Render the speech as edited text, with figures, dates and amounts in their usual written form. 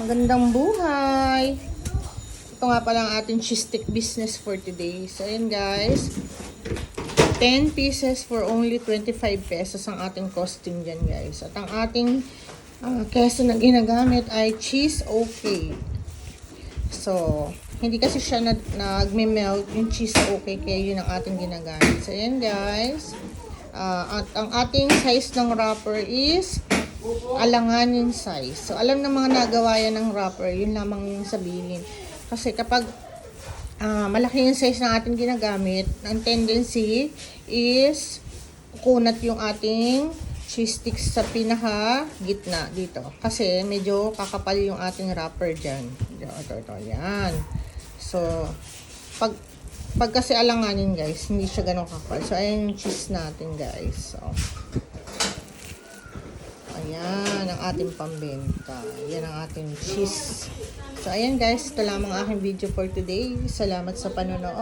Magandang buhay! Ito nga pala ang ating cheese stick business for today. So, ayan guys. 10 pieces for only 25 pesos ang ating costing dyan guys. At ang ating keso na ginagamit ay cheese okay. So, hindi kasi siya nagme-melt yung cheese okay kaya yun ang ating ginagamit. So, ayan guys. At ang ating size ng wrapper is alanganin size. So, alam ng mga nagawa yan ng wrapper, yun lamang yung sabihin. Kasi kapag malaki yung size ng ating ginagamit, ang tendency is kukunat yung ating cheese sticks sa pinaka gitna dito. Kasi medyo kakapal yung ating wrapper dyan. Ito, yan. So, pag kasi alanganin guys, hindi siya ganun kakapal. So, ayan yung cheese natin guys. So, ayan ang ating pambenta. Ayan ang ating cheese. So, ayan guys. Ito lamang aking video for today. Salamat sa panonood.